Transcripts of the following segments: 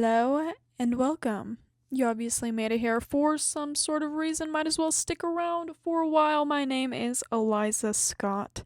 Hello and welcome. You obviously made it here for some sort of reason. Might as well stick around for a while. My name is Eliza Scott.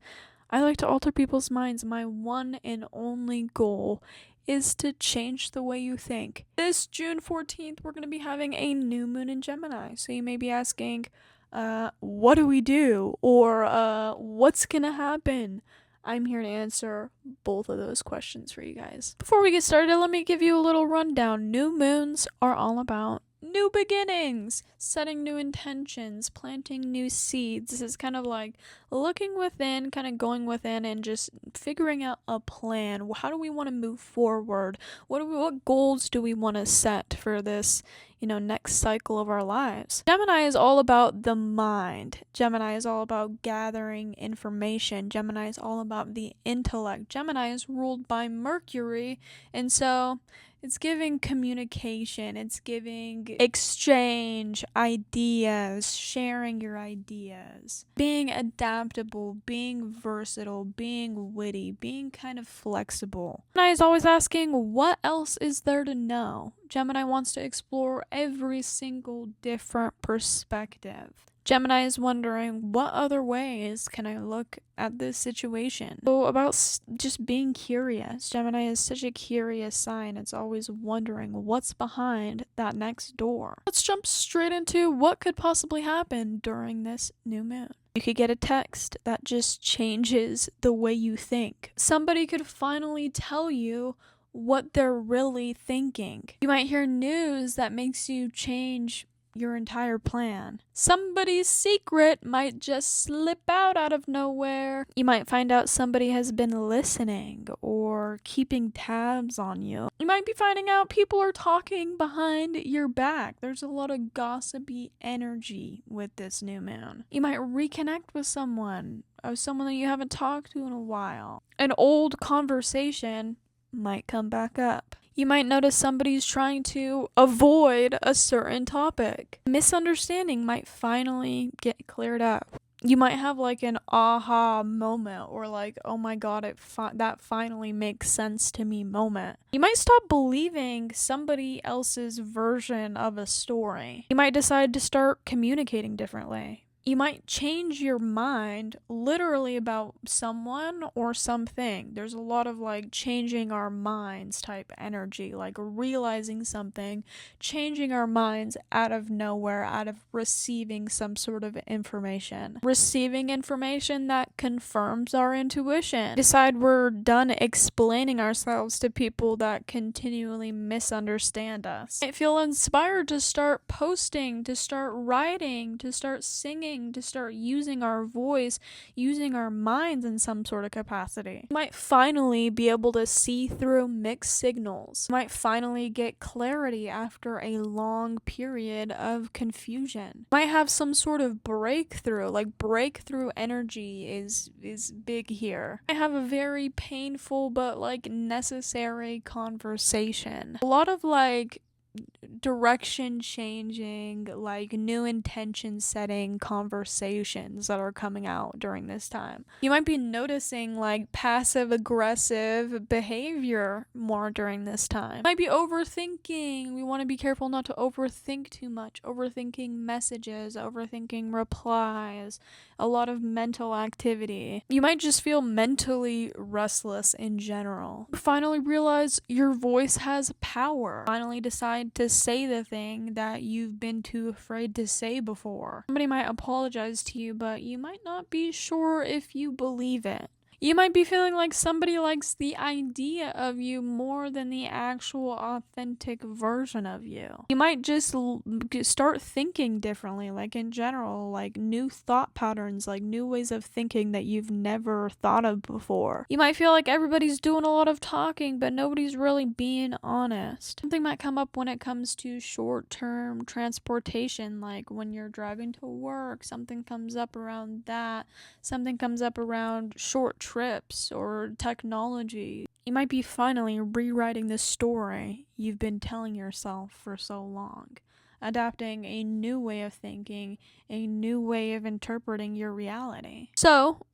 I like to alter people's minds. My one and only goal is to change the way you think. This June 14th, we're going to be having a new moon in Gemini. So you may be asking, what do we do? Or, what's going to happen? I'm here to answer both of those questions for you guys. Before we get started, let me give you a little rundown. New moons are all about new beginnings, setting new intentions, planting new seeds. This is kind of like looking within, kind of going within and just figuring out a plan. How do we want to move forward? What goals do we want to set for this, next cycle of our lives? Gemini is all about the mind. Gemini is all about gathering information. Gemini is all about the intellect. Gemini is ruled by Mercury, and so it's giving communication, it's giving exchange, ideas, sharing your ideas, being adaptable, being versatile, being witty, being kind of flexible. Gemini is always asking, what else is there to know? Gemini wants to explore every single different perspective. Gemini is wondering, what other ways can I look at this situation? So about just being curious. Gemini is such a curious sign. It's always wondering what's behind that next door. Let's jump straight into what could possibly happen during this new moon. You could get a text that just changes the way you think. Somebody could finally tell you what they're really thinking. You might hear news that makes you change your entire plan. Somebody's secret might just slip out of nowhere. You might find out somebody has been listening or keeping tabs on you. You might be finding out people are talking behind your back. There's a lot of gossipy energy with this new moon. You might reconnect with someone that you haven't talked to in a while. An old conversation might come back up. You might notice somebody's trying to avoid a certain topic. Misunderstanding might finally get cleared up. You might have like an aha moment or like, oh my god, that finally makes sense to me moment. You might stop believing somebody else's version of a story. You might decide to start communicating differently. You might change your mind literally about someone or something. There's a lot of like changing our minds type energy, like realizing something, changing our minds out of nowhere, out of receiving some sort of information. Receiving information that confirms our intuition. Decide we're done explaining ourselves to people that continually misunderstand us. I feel inspired to start posting, to start writing, to start singing, to start using our voice, using our minds in some sort of capacity. You might finally be able to see through mixed signals. You might finally get clarity after a long period of confusion. You might have some sort of breakthrough, like breakthrough energy is big here. You might have a very painful but like necessary conversation. A lot of like direction changing, like new intention setting conversations that are coming out during this time. You might be noticing like passive aggressive behavior more during this time. You might be overthinking. We want to be careful not to overthink too much. Overthinking messages, overthinking replies, a lot of mental activity. You might just feel mentally restless in general. Finally realize your voice has power. Finally decide to say the thing that you've been too afraid to say before. Somebody might apologize to you, but you might not be sure if you believe it. You might be feeling like somebody likes the idea of you more than the actual authentic version of you. You might just start thinking differently, like in general, like new thought patterns, like new ways of thinking that you've never thought of before. You might feel like everybody's doing a lot of talking, but nobody's really being honest. Something might come up when it comes to short-term transportation, like when you're driving to work, something comes up around that. Something comes up around short trips or technology. You might be finally rewriting the story you've been telling yourself for so long, adapting a new way of thinking, a new way of interpreting your reality. So,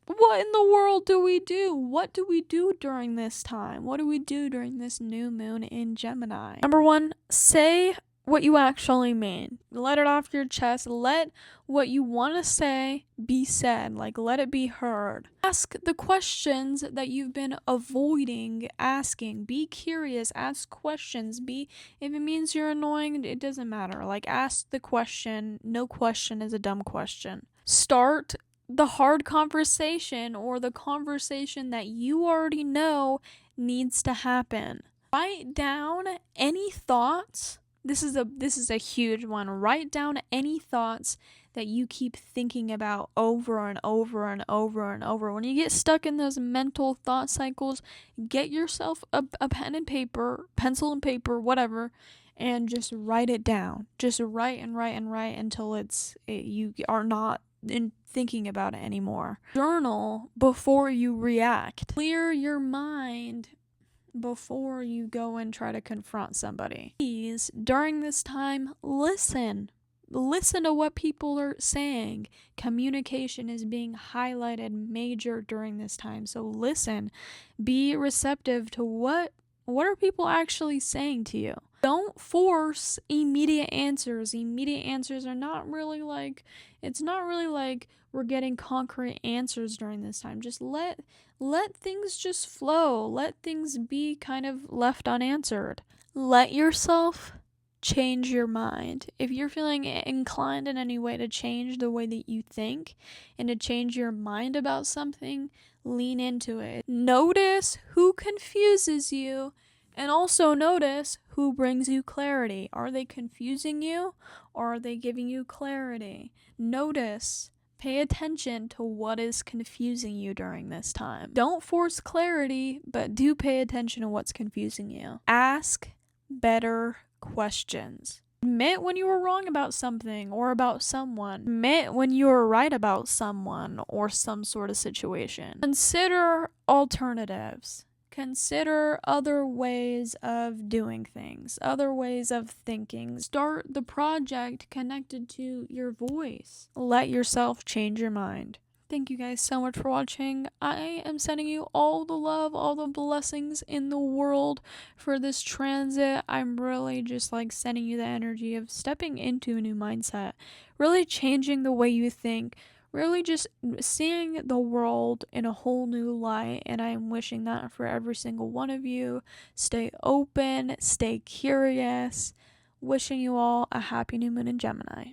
What in the world do we do? What do we do during this time? What do we do during this new moon in Gemini? Number one, say what you actually mean. Let it off your chest. Let what you want to say be said. Like, let it be heard. Ask the questions that you've been avoiding asking. Be curious. Ask questions. If it means you're annoying, it doesn't matter. Like, ask the question. No question is a dumb question. Start the hard conversation, or the conversation that you already know needs to happen. Write down any thoughts. This is a huge one. Write down any thoughts that you keep thinking about over and over and over and over. When you get stuck in those mental thought cycles, get yourself a pen and paper, pencil and paper, whatever, and just write it down. Just write and write and write until you are not thinking about it anymore. Journal before you react. Clear your mind before you go and try to confront somebody. Please, during this time, listen. Listen to what people are saying. Communication is being highlighted major during this time. So listen. Be receptive to what are people actually saying to you. Don't force immediate answers. Immediate answers are not really like, it's not really like we're getting concrete answers during this time. Just let things just flow. Let things be kind of left unanswered. Let yourself change your mind. If you're feeling inclined in any way to change the way that you think and to change your mind about something, lean into it. Notice who confuses you. And also notice who brings you clarity. Are they confusing you, or are they giving you clarity? Notice, pay attention to what is confusing you during this time. Don't force clarity, but do pay attention to what's confusing you. Ask better questions. Admit when you were wrong about something or about someone. Admit when you were right about someone or some sort of situation. Consider alternatives. Consider other ways of doing things, other ways of thinking. Start the project connected to your voice. Let yourself change your mind. Thank you guys so much for watching. I am sending you all the love, all the blessings in the world for this transit. I'm really just like sending you the energy of stepping into a new mindset, really changing the way you think, really just seeing the world in a whole new light, and I am wishing that for every single one of you. Stay open, stay curious. Wishing you all a happy new moon in Gemini.